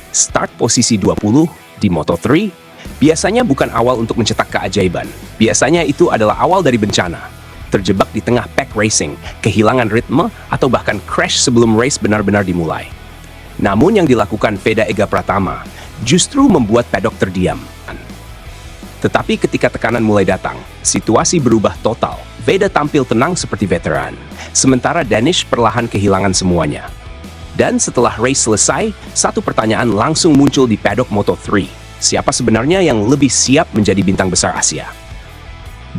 Start posisi 20 di Moto3 biasanya bukan awal untuk mencetak keajaiban. Biasanya itu adalah awal dari bencana. Terjebak di tengah pack racing, kehilangan ritme, atau bahkan crash sebelum race benar-benar dimulai. Namun yang dilakukan Veda Ega Pratama justru membuat paddock terdiam. Tetapi ketika tekanan mulai datang, situasi berubah total. Veda tampil tenang seperti veteran, sementara Danish perlahan kehilangan semuanya. Dan setelah race selesai, satu pertanyaan langsung muncul di paddock Moto3. Siapa sebenarnya yang lebih siap menjadi bintang besar Asia?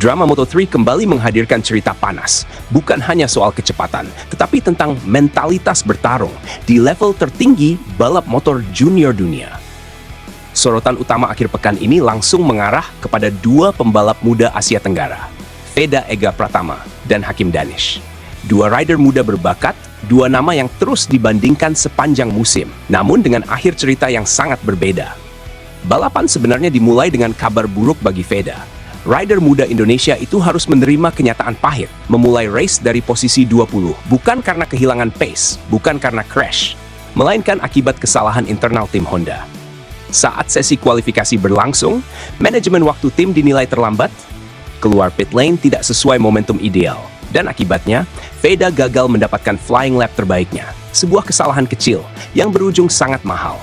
Drama Moto3 kembali menghadirkan cerita panas, bukan hanya soal kecepatan, tetapi tentang mentalitas bertarung di level tertinggi balap motor junior dunia. Sorotan utama akhir pekan ini langsung mengarah kepada dua pembalap muda Asia Tenggara, Veda Ega Pratama dan Hakim Danish. Dua rider muda berbakat, dua nama yang terus dibandingkan sepanjang musim, namun dengan akhir cerita yang sangat berbeda. Balapan sebenarnya dimulai dengan kabar buruk bagi Veda. Rider muda Indonesia itu harus menerima kenyataan pahit, memulai race dari posisi 20, bukan karena kehilangan pace, bukan karena crash, melainkan akibat kesalahan internal tim Honda. Saat sesi kualifikasi berlangsung, manajemen waktu tim dinilai terlambat, keluar pit lane tidak sesuai momentum ideal, dan akibatnya, Veda gagal mendapatkan flying lap terbaiknya, sebuah kesalahan kecil yang berujung sangat mahal.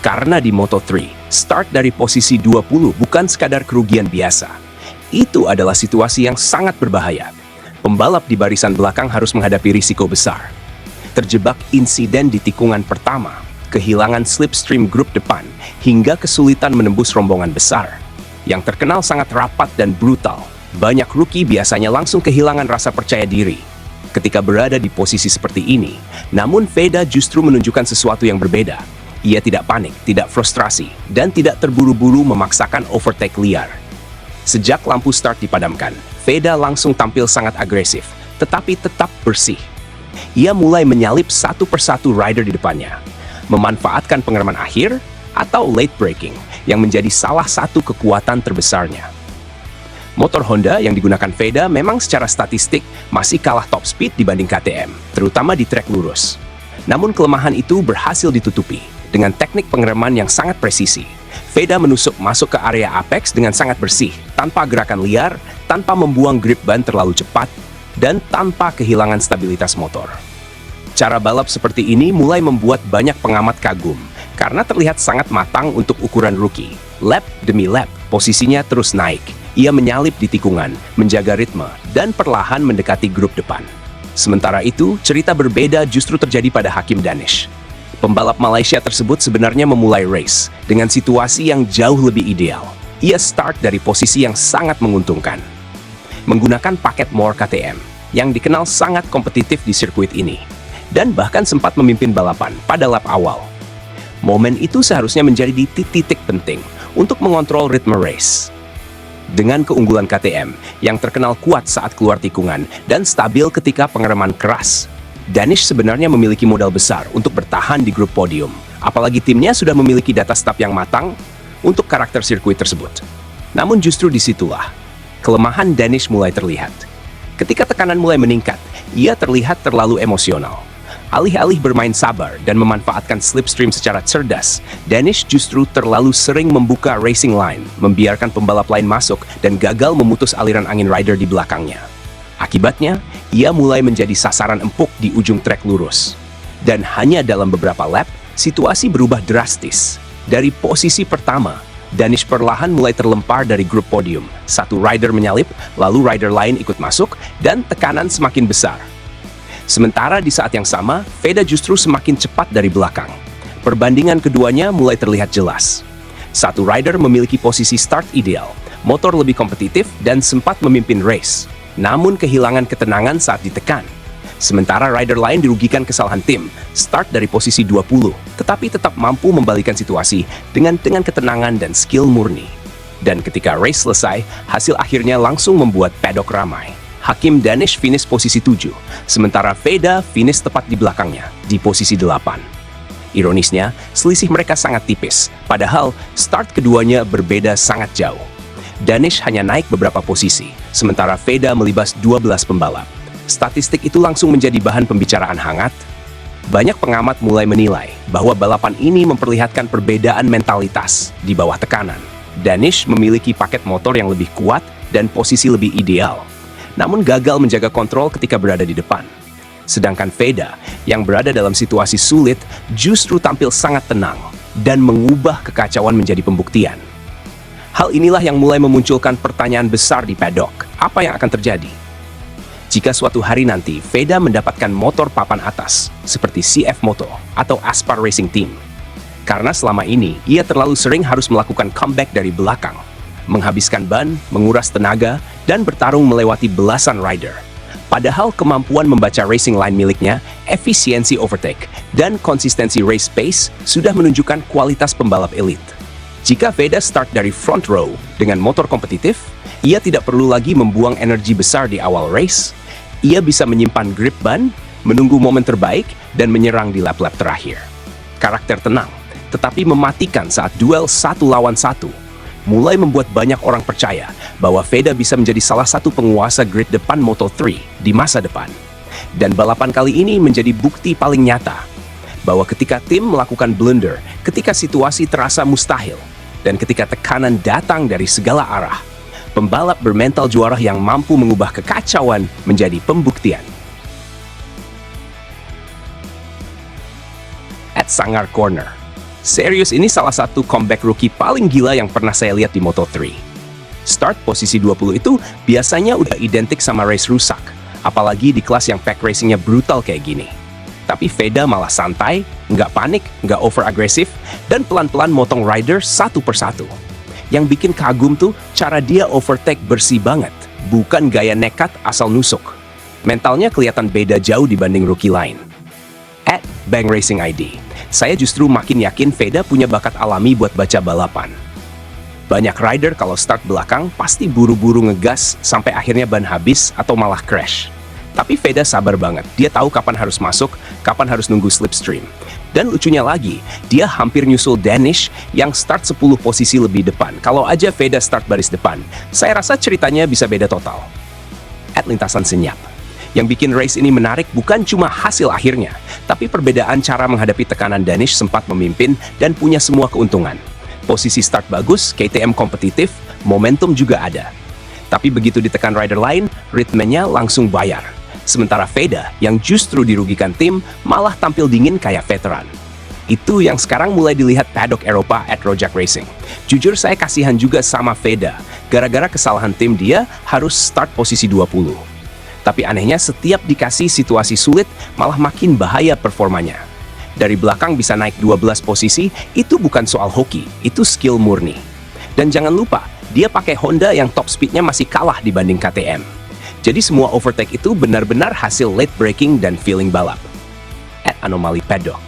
Karena di Moto3, start dari posisi 20 bukan sekadar kerugian biasa. Itu adalah situasi yang sangat berbahaya. Pembalap di barisan belakang harus menghadapi risiko besar. Terjebak insiden di tikungan pertama, kehilangan slipstream grup depan, hingga kesulitan menembus rombongan besar. Yang terkenal sangat rapat dan brutal. Banyak rookie biasanya langsung kehilangan rasa percaya diri ketika berada di posisi seperti ini. Namun Veda justru menunjukkan sesuatu yang berbeda. Ia tidak panik, tidak frustrasi, dan tidak terburu-buru memaksakan overtake liar. Sejak lampu start dipadamkan, Veda langsung tampil sangat agresif, tetapi tetap bersih. Ia mulai menyalip satu persatu rider di depannya, memanfaatkan pengereman akhir atau late braking yang menjadi salah satu kekuatan terbesarnya. Motor Honda yang digunakan Veda memang secara statistik masih kalah top speed dibanding KTM, terutama di trek lurus. Namun kelemahan itu berhasil ditutupi dengan teknik pengereman yang sangat presisi. Veda menusuk masuk ke area apex dengan sangat bersih, tanpa gerakan liar, tanpa membuang grip ban terlalu cepat, dan tanpa kehilangan stabilitas motor. Cara balap seperti ini mulai membuat banyak pengamat kagum, karena terlihat sangat matang untuk ukuran rookie. Lap demi lap, posisinya terus naik. Ia menyalip di tikungan, menjaga ritme, dan perlahan mendekati grup depan. Sementara itu, cerita berbeda justru terjadi pada Hakim Danish. Pembalap Malaysia tersebut sebenarnya memulai race dengan situasi yang jauh lebih ideal. Ia start dari posisi yang sangat menguntungkan. Menggunakan paket More KTM, yang dikenal sangat kompetitif di sirkuit ini, dan bahkan sempat memimpin balapan pada lap awal. Momen itu seharusnya menjadi titik penting untuk mengontrol ritme race. Dengan keunggulan KTM yang terkenal kuat saat keluar tikungan dan stabil ketika pengereman keras, Danish sebenarnya memiliki modal besar untuk bertahan di grup podium. Apalagi timnya sudah memiliki data start yang matang untuk karakter sirkuit tersebut. Namun justru disitulah kelemahan Danish mulai terlihat. Ketika tekanan mulai meningkat, ia terlihat terlalu emosional. Alih-alih bermain sabar dan memanfaatkan slipstream secara cerdas, Danish justru terlalu sering membuka racing line, membiarkan pembalap lain masuk, dan gagal memutus aliran angin rider di belakangnya. Akibatnya, ia mulai menjadi sasaran empuk di ujung trek lurus. Dan hanya dalam beberapa lap, situasi berubah drastis. Dari posisi pertama, Danish perlahan mulai terlempar dari grup podium. Satu rider menyalip, lalu rider lain ikut masuk, dan tekanan semakin besar. Sementara di saat yang sama, Veda justru semakin cepat dari belakang. Perbandingan keduanya mulai terlihat jelas. Satu rider memiliki posisi start ideal, motor lebih kompetitif, dan sempat memimpin race. Namun kehilangan ketenangan saat ditekan. Sementara rider lain dirugikan kesalahan tim, start dari posisi 20, tetapi tetap mampu membalikan situasi dengan ketenangan dan skill murni. Dan ketika race selesai, hasil akhirnya langsung membuat paddock ramai. Hakim Danish finish posisi 7, sementara Veda finish tepat di belakangnya, di posisi 8. Ironisnya, selisih mereka sangat tipis, padahal start keduanya berbeda sangat jauh. Danish hanya naik beberapa posisi, sementara Veda melibas 12 pembalap. Statistik itu langsung menjadi bahan pembicaraan hangat. Banyak pengamat mulai menilai bahwa balapan ini memperlihatkan perbedaan mentalitas di bawah tekanan. Danish memiliki paket motor yang lebih kuat dan posisi lebih ideal, namun gagal menjaga kontrol ketika berada di depan. Sedangkan Veda, yang berada dalam situasi sulit, justru tampil sangat tenang dan mengubah kekacauan menjadi pembuktian. Hal inilah yang mulai memunculkan pertanyaan besar di paddock. Apa yang akan terjadi jika suatu hari nanti Veda mendapatkan motor papan atas seperti CF Moto atau Aspar Racing Team? Karena selama ini ia terlalu sering harus melakukan comeback dari belakang, menghabiskan ban, menguras tenaga, dan bertarung melewati belasan rider. Padahal kemampuan membaca racing line miliknya, efisiensi overtake, dan konsistensi race pace sudah menunjukkan kualitas pembalap elit. Jika Veda start dari front row dengan motor kompetitif, ia tidak perlu lagi membuang energi besar di awal race. Ia bisa menyimpan grip ban, menunggu momen terbaik, dan menyerang di lap-lap terakhir. Karakter tenang, tetapi mematikan saat duel 1 lawan 1, mulai membuat banyak orang percaya bahwa Veda bisa menjadi salah satu penguasa grid depan Moto3 di masa depan. Dan balapan kali ini menjadi bukti paling nyata bahwa ketika tim melakukan blunder, ketika situasi terasa mustahil, dan ketika tekanan datang dari segala arah, pembalap bermental juara yang mampu mengubah kekacauan menjadi pembuktian. At Sangar Corner, serius ini salah satu comeback rookie paling gila yang pernah saya lihat di Moto3. Start posisi 20 itu biasanya udah identik sama race rusak, apalagi di kelas yang pack racingnya brutal kayak gini. Tapi Veda malah santai, nggak panik, nggak over agresif, dan pelan-pelan motong rider satu persatu. Yang bikin kagum tuh cara dia overtake bersih banget, bukan gaya nekat asal nusuk. Mentalnya kelihatan beda jauh dibanding rookie lain. At Bang Racing ID, saya justru makin yakin Veda punya bakat alami buat baca balapan. Banyak rider kalau start belakang pasti buru-buru ngegas sampai akhirnya ban habis atau malah crash. Tapi Veda sabar banget, dia tahu kapan harus masuk, kapan harus nunggu slipstream. Dan lucunya lagi, dia hampir nyusul Danish yang start 10 posisi lebih depan. Kalau aja Veda start baris depan, saya rasa ceritanya bisa beda total. At Lintasan Senyap, yang bikin race ini menarik bukan cuma hasil akhirnya, tapi perbedaan cara menghadapi tekanan. Danish sempat memimpin dan punya semua keuntungan. Posisi start bagus, KTM kompetitif, momentum juga ada. Tapi begitu ditekan rider lain, ritmenya langsung bayar. Sementara Veda yang justru dirugikan tim malah tampil dingin kayak veteran. Itu yang sekarang mulai dilihat paddock Eropa at Rojak Racing. Jujur saya kasihan juga sama Veda, gara-gara kesalahan tim dia harus start posisi 20. Tapi anehnya setiap dikasih situasi sulit malah makin bahaya performanya. Dari belakang bisa naik 12 posisi, itu bukan soal hoki, itu skill murni. Dan jangan lupa, dia pakai Honda yang top speednya masih kalah dibanding KTM. Jadi semua overtake itu benar-benar hasil late braking dan feeling balap. At Anomali Paddock,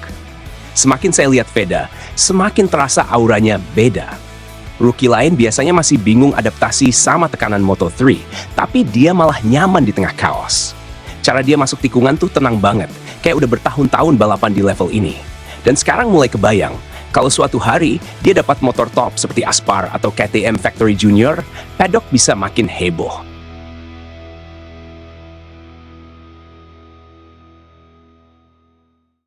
semakin saya lihat Veda, semakin terasa auranya beda. Rookie lain biasanya masih bingung adaptasi sama tekanan Moto3, tapi dia malah nyaman di tengah chaos. Cara dia masuk tikungan tuh tenang banget, kayak udah bertahun-tahun balapan di level ini. Dan sekarang mulai kebayang, kalau suatu hari dia dapat motor top seperti Aspar atau KTM Factory Junior, paddock bisa makin heboh.